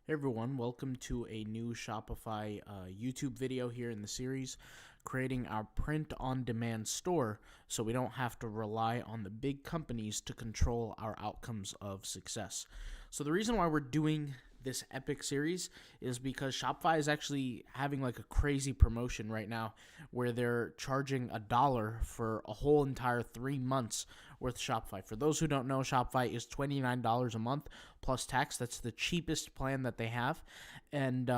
Hey everyone, welcome to a new Shopify YouTube video here in the series, creating our print-on-demand store so we don't have to rely on the big companies to control our outcomes of success. So the reason why we're doing this epic series is because Shopify is actually having like a crazy promotion right now where they're charging $1 for a whole entire 3 months worth of Shopify. For those who don't know, Shopify is $29 a month plus tax. That's the cheapest plan that they have. And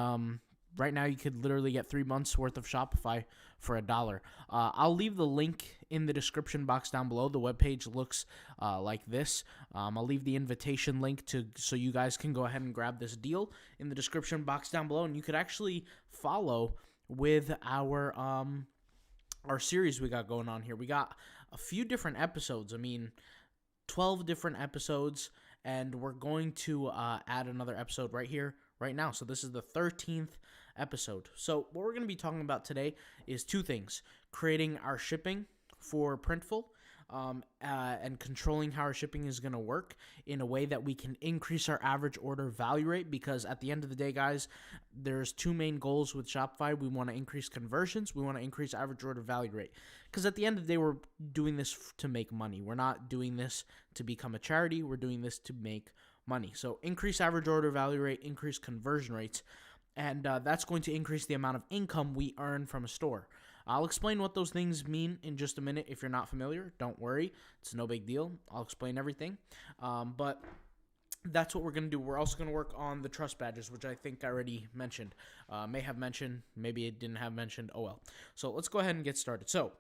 right now you could literally get 3 months worth of Shopify for $1. I'll leave the link in the description box down below. The webpage looks like this. I'll leave the invitation link so you guys can go ahead and grab this deal in the description box down below, and you could actually follow with our series we got going on here. We got a few different episodes. 12 different episodes, and we're going to add another episode right here, right now. So this is the 13th episode. So what we're going to be talking about today is two things: creating our shipping for Printful, and controlling how our shipping is going to work in a way that we can increase our average order value rate, because at the end of the day, guys, there's two main goals with Shopify. We want to increase conversions. We want to increase average order value rate, because at the end of the day, we're doing this to make money. We're not doing this to become a charity. We're doing this to make money. So increase average order value rate, increase conversion rates, and that's going to increase the amount of income we earn from a store. I'll explain what those things mean in just a minute. If you're not familiar, don't worry. It's no big deal. I'll explain everything. But that's what we're going to do. We're also going to work on the trust badges, which I think I already mentioned. May have mentioned. Maybe it didn't have mentioned. Oh, well. So let's go ahead and get started. So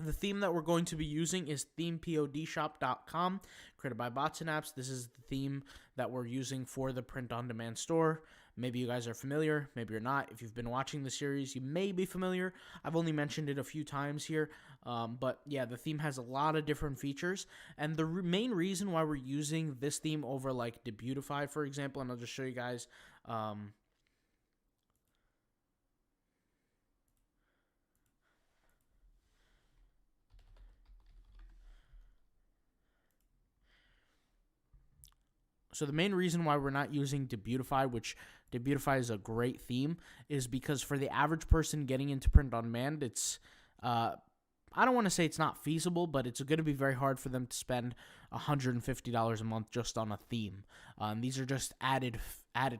the theme that we're going to be using is themepodshop.com, created by Bots and Apps. This is the theme that we're using for the print-on-demand store. Maybe you guys are familiar, maybe you're not. If you've been watching the series, you may be familiar. I've only mentioned it a few times here, but yeah, the theme has a lot of different features, and the main reason why we're using this theme over like Debutify, for example, and I'll just show you guys. So the main reason why we're not using Debutify, which Debutify is a great theme, is because for the average person getting into print on demand, it's I don't want to say it's not feasible, but it's going to be very hard for them to spend $150 a month just on a theme. These are just added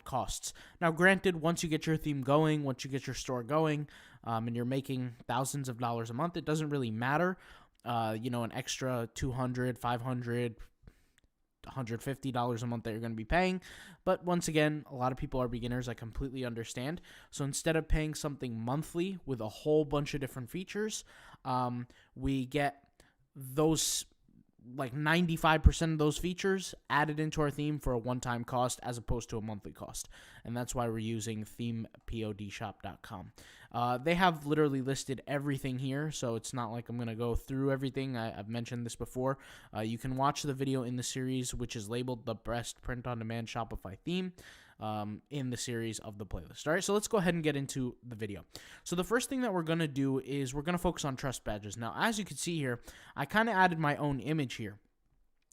costs. Now, granted, once you get your theme going, once you get your store going, and you're making thousands of dollars a month, it doesn't really matter. An extra $200, $500, $150 a month that you're going to be paying. But once again, a lot of people are beginners. I completely understand. So instead of paying something monthly with a whole bunch of different features, we get those, like 95% of those features added into our theme for a one-time cost as opposed to a monthly cost. And that's why we're using themepodshop.com. They have literally listed everything here, so it's not like I'm going to go through everything. I've mentioned this before. You can watch the video in the series, which is labeled the Best Print-on-Demand Shopify Theme, in the series of the playlist. All right, so let's go ahead and get into the video. So the first thing that we're going to do is we're going to focus on trust badges. Now, as you can see here, I kind of added my own image here.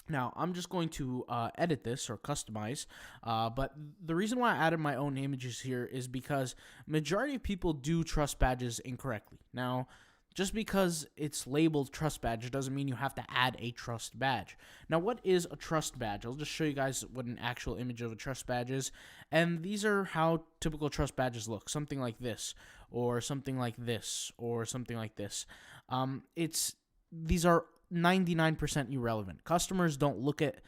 Now, I'm just going to edit this or customize, but the reason why I added my own images here is because majority of people do trust badges incorrectly. Now, just because it's labeled trust badge doesn't mean you have to add a trust badge. Now, what is a trust badge? I'll just show you guys what an actual image of a trust badge is, and these are how typical trust badges look. Something like this, or something like this, or something like this. These are 99% irrelevant. Customers don't look at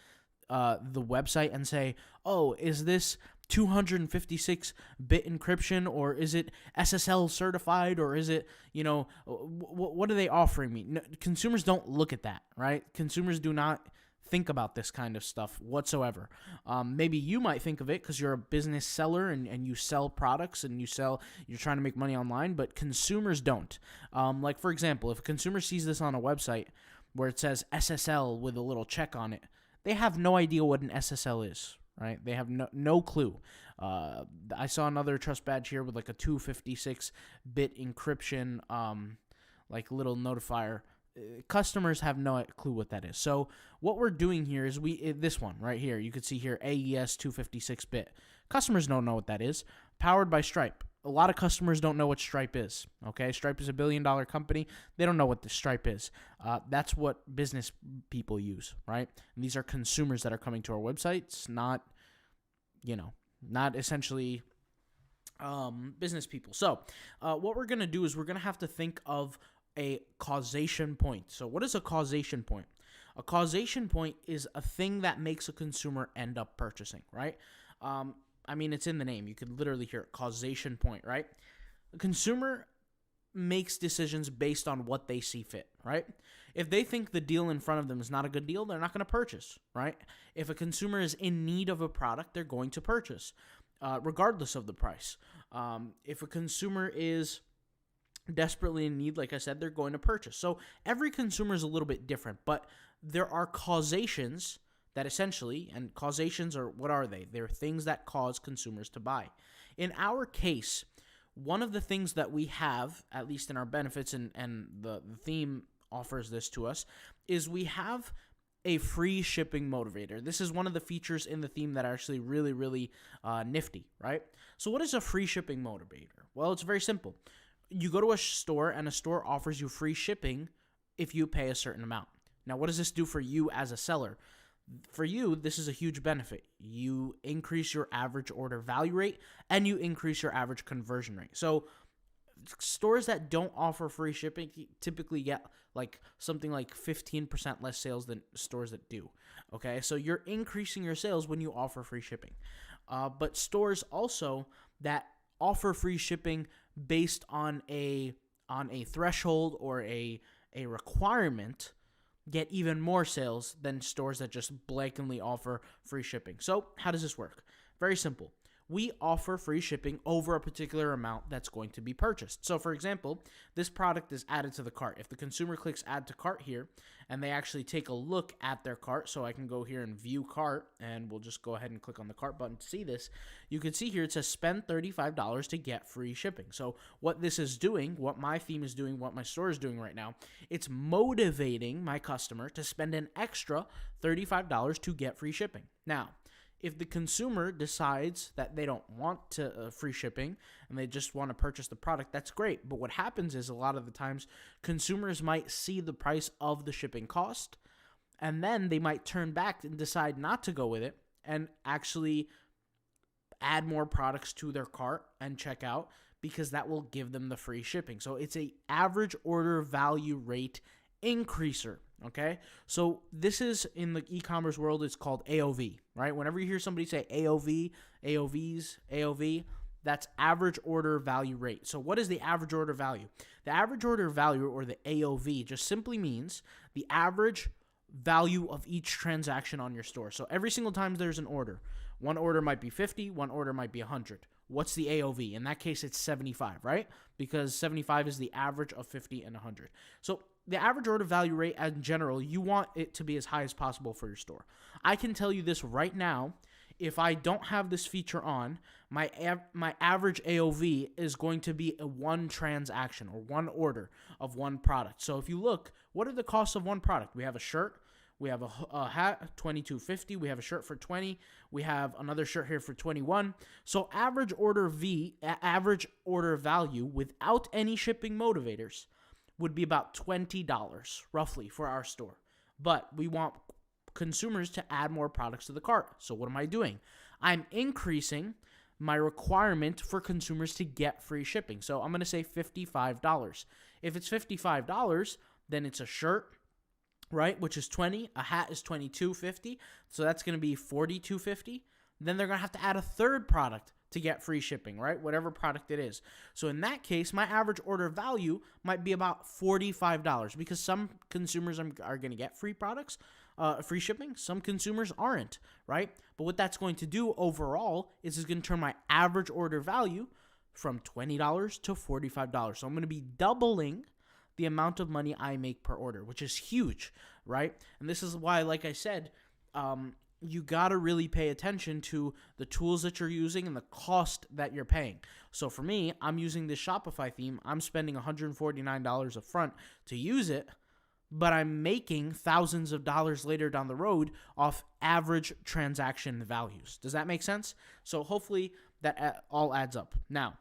the website and say, oh, is this 256-bit encryption, or is it SSL certified, or is it, what are they offering me? No, consumers don't look at that, right? Consumers do not think about this kind of stuff whatsoever. Maybe you might think of it because you're a business seller and you sell products and you're trying to make money online, but consumers don't. Like, for example, if a consumer sees this on a website where it says SSL with a little check on it, they have no idea what an SSL is, right? They have no clue. I saw another trust badge here with like a 256-bit encryption, like little notifier. Customers have no clue what that is. So what we're doing here is this one right here, you could see here AES 256-bit. Customers don't know what that is. Powered by Stripe. A lot of customers don't know what Stripe is. Okay, Stripe is a $1 billion company. They don't know what the Stripe is. That's what business people use, right? And these are consumers that are coming to our websites, not essentially business people. So what we're going to do is we're going to have to think of a causation point. So what is a causation point? A causation point is a thing that makes a consumer end up purchasing, right? It's in the name. You could literally hear it, causation point, right? The consumer makes decisions based on what they see fit, right? If they think the deal in front of them is not a good deal, they're not going to purchase, right? If a consumer is in need of a product, they're going to purchase, regardless of the price. If a consumer is desperately in need, like I said, they're going to purchase. So every consumer is a little bit different, but there are causations that essentially, and causations are, what are they? They're things that cause consumers to buy. In our case, one of the things that we have, at least in our benefits, and the theme offers this to us, is we have a free shipping motivator. This is one of the features in the theme that are actually really, really nifty, right? So what is a free shipping motivator? Well, it's very simple. You go to a store and a store offers you free shipping if you pay a certain amount. Now, what does this do for you as a seller? For you, this is a huge benefit. You increase your average order value rate and you increase your average conversion rate. So stores that don't offer free shipping typically get something like 15% less sales than stores that do. Okay, so you're increasing your sales when you offer free shipping. But stores also that offer free shipping based on a threshold or a requirement get even more sales than stores that just blatantly offer free shipping. So how does this work? Very simple. We offer free shipping over a particular amount that's going to be purchased. So for example, this product is added to the cart. If the consumer clicks add to cart here and they actually take a look at their cart, so I can go here and view cart, and we'll just go ahead and click on the cart button to see this. You can see here it says spend $35 to get free shipping. So what this is doing, what my theme is doing, what my store is doing right now, it's motivating my customer to spend an extra $35 to get free shipping. Now, if the consumer decides that they don't want free shipping and they just want to purchase the product, that's great. But what happens is a lot of the times consumers might see the price of the shipping cost and then they might turn back and decide not to go with it and actually add more products to their cart and check out because that will give them the free shipping. So it's a average order value rate increaser. Okay, so this is in the e-commerce world, it's called AOV, right? Whenever you hear somebody say AOV, AOV, that's average order value rate. So what is the average order value? The average order value, or the AOV, just simply means the average value of each transaction on your store. So every single time there's an order, one order might be 50, one order might be 100. What's the AOV? In that case, it's 75, right? Because 75 is the average of 50 and 100. So the average order value rate in general, you want it to be as high as possible for your store. I can tell you this right now. If I don't have this feature on, my average AOV is going to be a one transaction or one order of one product. So if you look, what are the costs of one product? We have a shirt. We have a hat, $22.50. We have a shirt for $20. We have another shirt here for $21. So average order value without any shipping motivators would be about $20 roughly for our store. But we want consumers to add more products to the cart. So what am I doing? I'm increasing my requirement for consumers to get free shipping. So I'm going to say $55. If it's $55, then it's a shirt, right, which is $20. A hat is $22.50, so that's going to be $42.50. Then they're going to have to add a third product to get free shipping, right, whatever product it is. So in that case, my average order value might be about $45 because some consumers are going to get free products, free shipping. Some consumers aren't, right? But what that's going to do overall is it's going to turn my average order value from $20 to $45. So I'm going to be doubling the amount of money I make per order, which is huge, right? And this is why, like I said, you got to really pay attention to the tools that you're using and the cost that you're paying. So for me, I'm using this Shopify theme. I'm spending $149 up front to use it, but I'm making thousands of dollars later down the road off average transaction values. Does that make sense? So hopefully that all adds up. Now,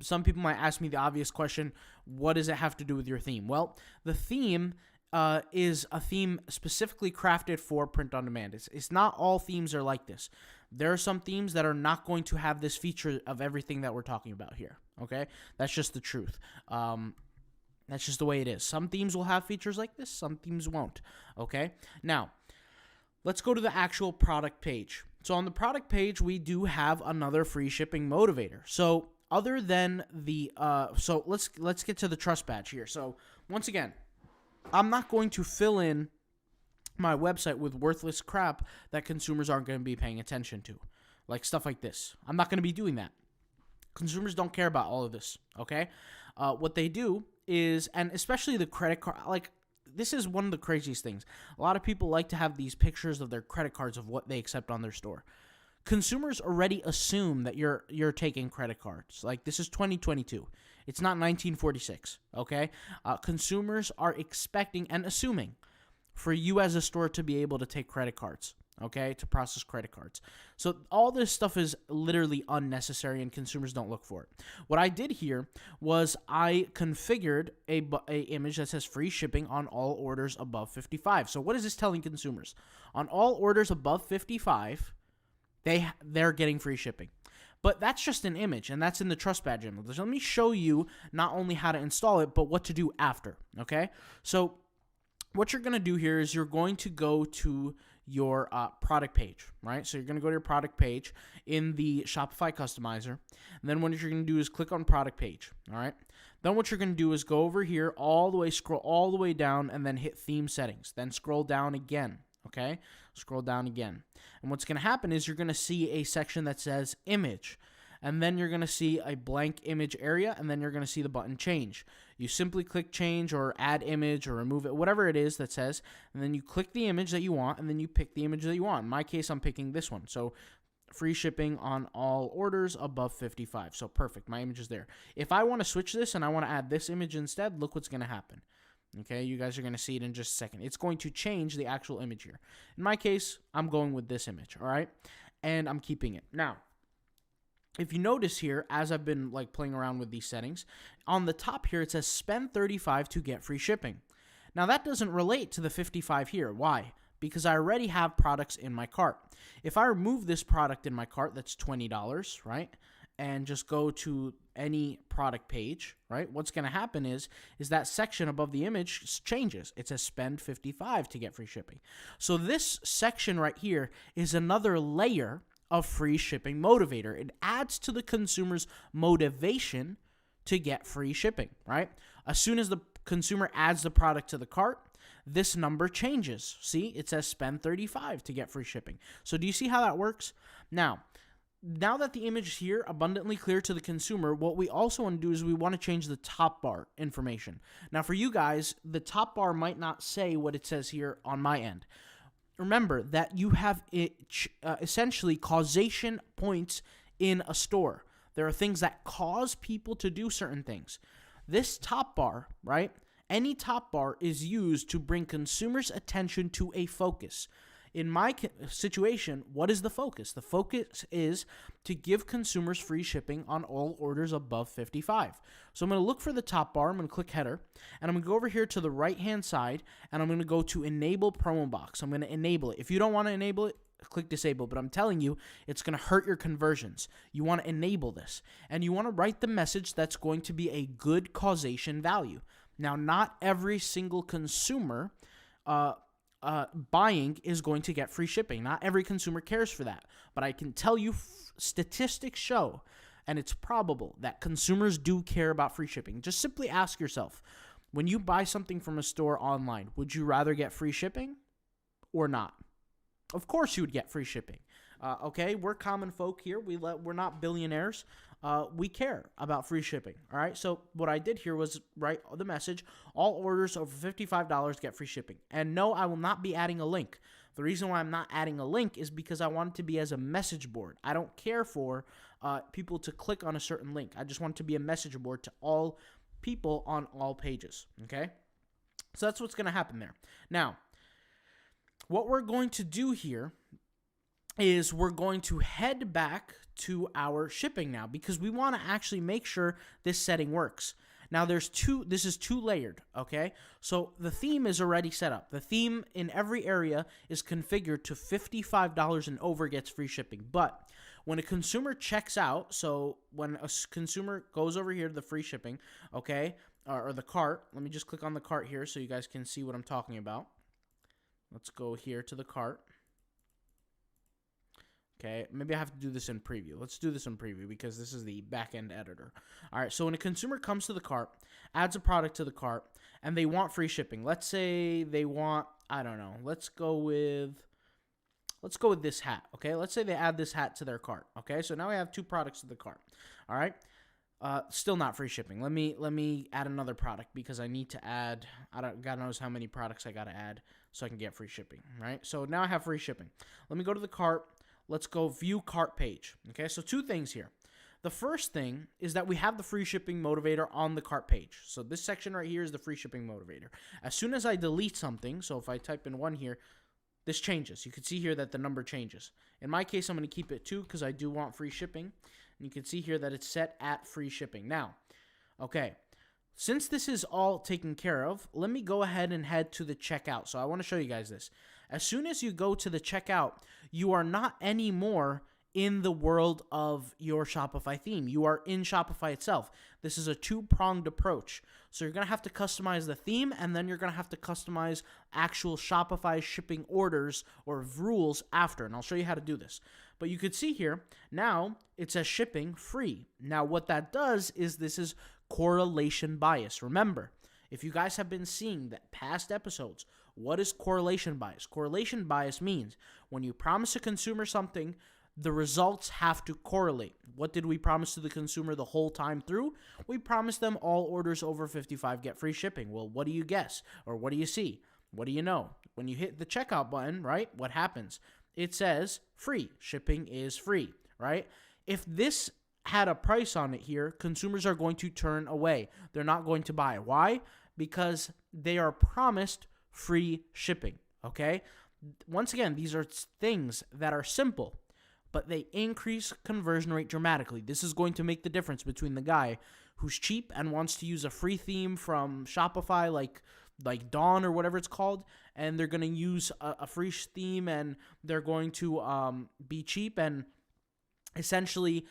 some people might ask me the obvious question, what does it have to do with your theme? Well, the theme is a theme specifically crafted for print on demand. It's not all themes are like this. There are some themes that are not going to have this feature of everything that we're talking about here, okay? That's just the truth. That's just the way it is. Some themes will have features like this, some themes won't, okay? Now, let's go to the actual product page. So on the product page, we do have another free shipping motivator. So other than the, so let's get to the trust badge here. So once again, I'm not going to fill in my website with worthless crap that consumers aren't going to be paying attention to, like stuff like this. I'm not going to be doing that. Consumers don't care about all of this, okay? What they do is, and especially the credit card, like this is one of the craziest things. A lot of people like to have these pictures of their credit cards of what they accept on their store. Consumers already assume that you're taking credit cards. Like, this is 2022. It's not 1946, okay? Consumers are expecting and assuming for you as a store to be able to take credit cards, okay, to process credit cards. So all this stuff is literally unnecessary and consumers don't look for it. What I did here was I configured a image that says free shipping on all orders above 55. So what is this telling consumers? On all orders above 55, they're getting free shipping. But that's just an image, and that's in the Trust Badge image. Let me show you not only how to install it, but what to do after, okay? So what you're going to do here is you're going to go to your product page, right? So you're going to go to your product page in the Shopify customizer. And then what you're going to do is click on product page, all right? Then what you're going to do is go over here scroll all the way down, and then hit theme settings. Then scroll down again, okay? Scroll down again. And what's going to happen is you're going to see a section that says image. And then you're going to see a blank image area, and then you're going to see the button change. You simply click change or add image or remove it, whatever it is that says, and then you click the image that you want, and then you pick the image that you want. In my case, I'm picking this one. So free shipping on all orders above 55. So perfect. My image is there. If I want to switch this and I want to add this image instead, look what's going to happen. Okay, you guys are going to see it in just a second. It's going to change the actual image here. In my case, I'm going with this image, all right? And I'm keeping it. Now, if you notice here, as I've been like playing around with these settings, on the top here it says spend $35 to get free shipping. Now that doesn't relate to the 55 here. Why? Because I already have products in my cart. If I remove this product in my cart, that's $20, right? And just go to any product page, right? What's going to happen is that section above the image changes. It says spend $55 to get free shipping. So this section right here is another layer of free shipping motivator. It adds to the consumer's motivation to get free shipping, right? As soon as the consumer adds the product to the cart, this number changes. See, it says spend $35 to get free shipping. So do you see how that works? Now that the image is here abundantly clear to the consumer, what we also want to do is we want to change the top bar information. Now for you guys, the top bar might not say what it says here on my end. Remember that you have essentially causation points in a store. There are things that cause people to do certain things. This top bar, right? Any top bar is used to bring consumers' attention to a focus. In my situation, what is the focus? The focus is to give consumers free shipping on all orders above 55. So I'm going to look for the top bar. I'm going to click header, and I'm going to go over here to the right-hand side, and I'm going to go to enable promo box. I'm going to enable it. If you don't want to enable it, click disable, but I'm telling you, it's going to hurt your conversions. You want to enable this, and you want to write the message that's going to be a good causation value. Now, not every single consumer buying is going to get free shipping. Not every consumer cares for that. But I can tell you statistics show, and it's probable, that consumers do care about free shipping. Just simply ask yourself, when you buy something from a store online, would you rather get free shipping or not? Of course you would get free shipping. Okay, we're common folk here. We're not billionaires. We care about free shipping, all right? So what I did here was write the message, all orders over $55 get free shipping. And no, I will not be adding a link. The reason why I'm not adding a link is because I want it to be as a message board. I don't care for people to click on a certain link. I just want it to be a message board to all people on all pages, okay? So that's what's going to happen there. Now, what we're going to do here is we're going to head back to our shipping now, because we want to actually make sure this setting works. Now this is 2-layered, okay? So the theme is already set up. The theme in every area is configured to $55 and over gets free shipping. But when a consumer checks out, so when a consumer goes over here to the free shipping, okay, or the cart, let me just click on the cart here so you guys can see what I'm talking about. Let's go here to the cart. Okay, maybe I have to do this in preview. Let's do this in preview because this is the back-end editor. All right, so when a consumer comes to the cart, adds a product to the cart, and they want free shipping. Let's say they want, I don't know, let's go with this hat, okay? Let's say they add this hat to their cart, okay? So now we have 2 products to the cart, all right? Still not free shipping. Let me add another product because I need to add, God knows how many products I got to add so I can get free shipping, right? So now I have free shipping. Let me go to the cart. Let's go view cart page. Okay, so 2 things here. The first thing is that we have the free shipping motivator on the cart page. So this section right here is the free shipping motivator. As soon as I delete something, so if I type in 1 here, this changes. You can see here that the number changes. In my case, I'm going to keep it 2 because I do want free shipping. And you can see here that it's set at free shipping. Now, okay, since this is all taken care of, let me go ahead and head to the checkout. So I want to show you guys this. As soon as you go to the checkout, you are not anymore in the world of your Shopify theme. You are in Shopify itself. This is a 2-pronged approach. So you're going to have to customize the theme, and then you're going to have to customize actual Shopify shipping orders or rules after. And I'll show you how to do this. But you could see here, now it says shipping free. Now what that does is this is correlation bias. Remember, if you guys have been seeing that past episodes, what is correlation bias? Correlation bias means when you promise a consumer something, the results have to correlate. What did we promise to the consumer the whole time through? We promised them all orders over 55 get free shipping. Well, what do you guess? Or what do you see? What do you know? When you hit the checkout button, right, what happens? It says free. Shipping is free, right? If this had a price on it here, consumers are going to turn away. They're not going to buy. Why? Because they are promised free shipping, okay? Once again, these are things that are simple, but they increase conversion rate dramatically. This is going to make the difference between the guy who's cheap and wants to use a free theme from Shopify like Dawn or whatever it's called, and they're going to use a free theme and they're going to be cheap and essentially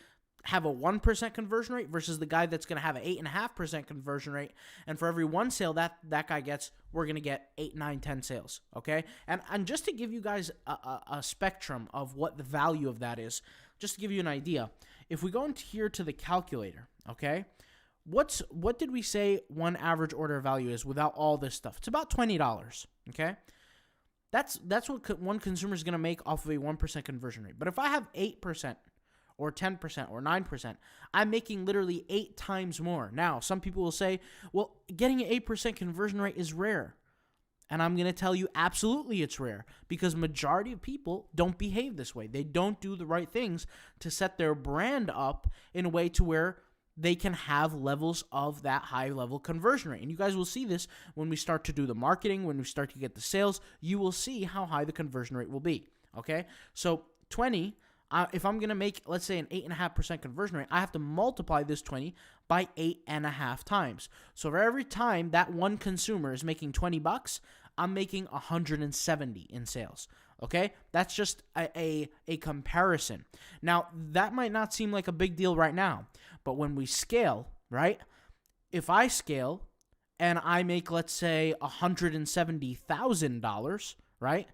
have a 1% conversion rate versus the guy that's going to have an 8.5% conversion rate. And for every 1 sale that guy gets, we're going to get 8, 9, 10 sales. Okay. And just to give you guys a spectrum of what the value of that is, just to give you an idea, if we go into here to the calculator, okay, what did we say one average order value is without all this stuff? It's about $20. Okay. That's what one consumer is going to make off of a 1% conversion rate. But if I have 8%, or 10% or 9%, I'm making literally 8 times more. Now, some people will say, well, getting an 8% conversion rate is rare. And I'm going to tell you, absolutely it's rare, because majority of people don't behave this way. They don't do the right things to set their brand up in a way to where they can have levels of that high level conversion rate. And you guys will see this when we start to do the marketing, when we start to get the sales, you will see how high the conversion rate will be. Okay. So 20, if I'm going to make, let's say, an 8.5% conversion rate, I have to multiply this 20 by 8.5 times. So for every time that one consumer is making $20, I'm making 170 in sales. Okay, that's just a comparison. Now, that might not seem like a big deal right now, but when we scale, right? If I scale and I make, let's say, $170,000, right?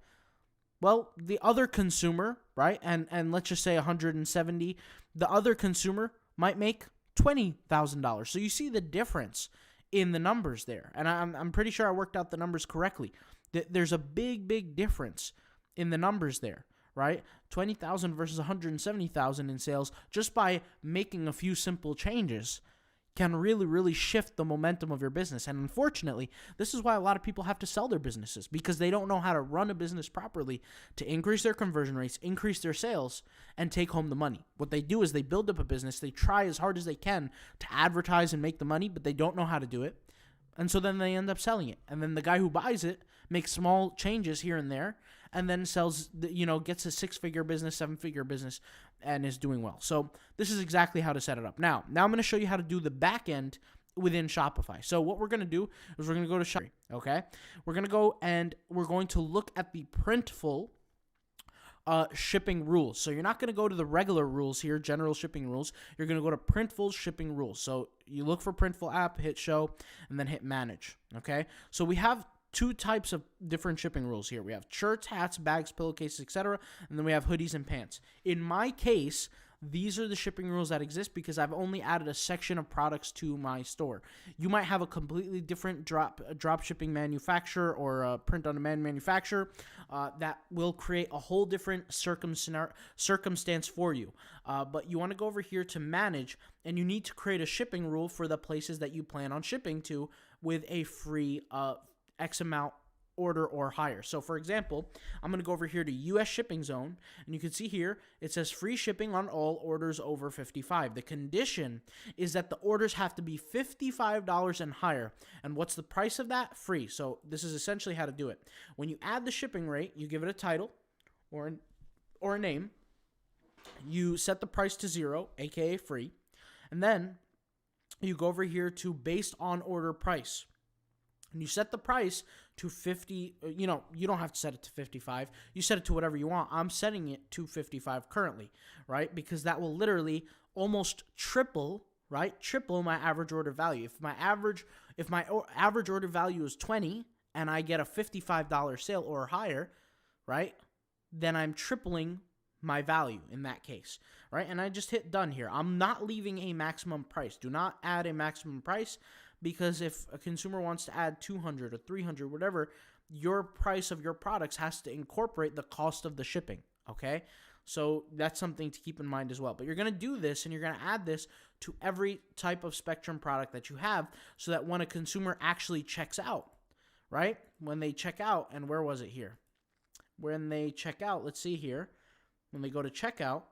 Well, the other consumer, right, and let's just say 170, the other consumer might make $20,000. So you see the difference in the numbers there. And I'm pretty sure I worked out the numbers correctly. There's a big difference in the numbers there, right? 20,000 versus 170,000 in sales just by making a few simple changes can really shift the momentum of your business. And unfortunately, this is why a lot of people have to sell their businesses, because they don't know how to run a business properly to increase their conversion rates, increase their sales, and take home the money. What they do is they build up a business. They try as hard as they can to advertise and make the money, but they don't know how to do it. And so then they end up selling it. And then the guy who buys it makes small changes here and there and then sells, gets a 6-figure business, 7-figure business, and is doing well. So this is exactly how to set it up. Now I'm going to show you how to do the back end within Shopify. So what we're going to do is we're going to go to Shopify, okay? We're going to go and we're going to look at the Printful shipping rules. So you're not going to go to the regular rules here, general shipping rules. You're going to go to Printful shipping rules. So you look for Printful app, hit show, and then hit manage, okay? So we have 2 types of different shipping rules here. We have shirts, hats, bags, pillowcases, etc., and then we have hoodies and pants. In my case, these are the shipping rules that exist because I've only added a section of products to my store. You might have a completely different drop shipping manufacturer or a print-on-demand manufacturer that will create a whole different circumstance for you. But you want to go over here to manage, and you need to create a shipping rule for the places that you plan on shipping to with a free X amount order or higher. So for example, I'm going to go over here to US shipping zone, and you can see here it says free shipping on all orders over $55. The condition is that the orders have to be $55 and higher. And what's the price of that? Free. So this is essentially how to do it. When you add the shipping rate, you give it a title or a name. You set the price to 0, aka free, and then you go over here to based on order price. And you set the price to 50, you don't have to set it to 55. You set it to whatever you want. I'm setting it to 55 currently, right? Because that will literally almost triple my average order value. If my average order value is 20 and I get a $55 sale or higher, right? Then I'm tripling my value in that case, right? And I just hit done here. I'm not leaving a maximum price. Do not add a maximum price, because if a consumer wants to add 200 or 300, whatever, your price of your products has to incorporate the cost of the shipping, okay? So that's something to keep in mind as well. But you're going to do this, and you're going to add this to every type of Spectrum product that you have, so that when a consumer actually checks out, right? When they check out, and where was it here? When they check out, let's see here. When they go to checkout,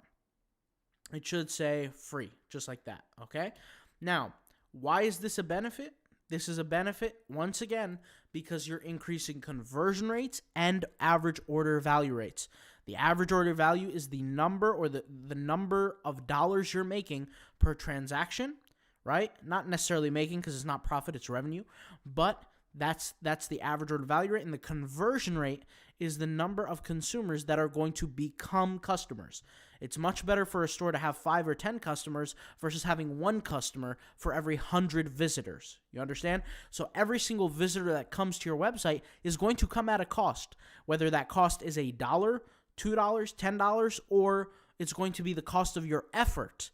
it should say free, just like that, okay? Now, why is this a benefit? This is a benefit, once again, because you're increasing conversion rates and average order value rates. The average order value is the number or the number of dollars you're making per transaction, right? Not necessarily making, because it's not profit, it's revenue, but that's the average order value rate, and the conversion rate is the number of consumers that are going to become customers. It's much better for a store to have 5 or 10 customers versus having 1 customer for every 100 visitors. You understand? So every single visitor that comes to your website is going to come at a cost, whether that cost is $1, $2, $10, or it's going to be the cost of your effort.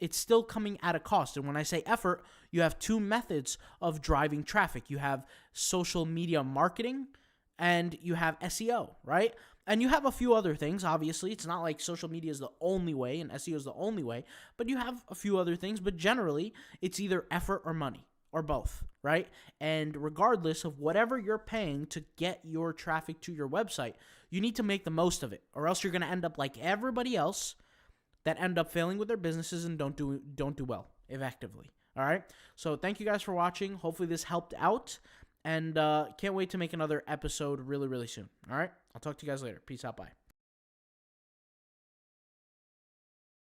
It's still coming at a cost. And when I say effort, you have 2 methods of driving traffic. You have social media marketing and you have SEO, right? And you have a few other things, obviously. It's not like social media is the only way and SEO is the only way, but you have a few other things. But generally, it's either effort or money, or both, right? And regardless of whatever you're paying to get your traffic to your website, you need to make the most of it, or else you're going to end up like everybody else that end up failing with their businesses and don't do well effectively. All right? So thank you guys for watching. Hopefully this helped out. And can't wait to make another episode really, really soon. All right? I'll talk to you guys later. Peace out. Bye.